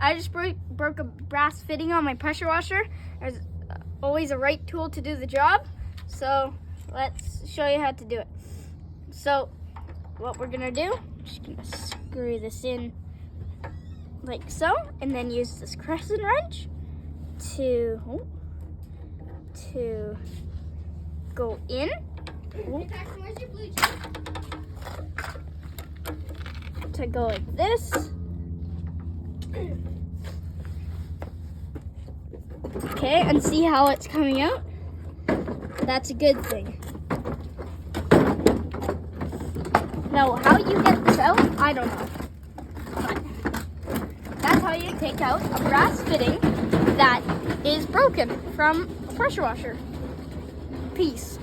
I just broke a brass fitting on my pressure washer. There's always a right tool to do the job. So let's show you how to do it. So what we're gonna do, just gonna screw this in like so, and then use this crescent wrench to go in. Hey, Paxton, where's your blue cheese? To go like this. Okay, and see how it's coming out? That's a good thing. Now, how you get this out, I don't know. But that's how you take out a brass fitting that is broken from a pressure washer. Peace.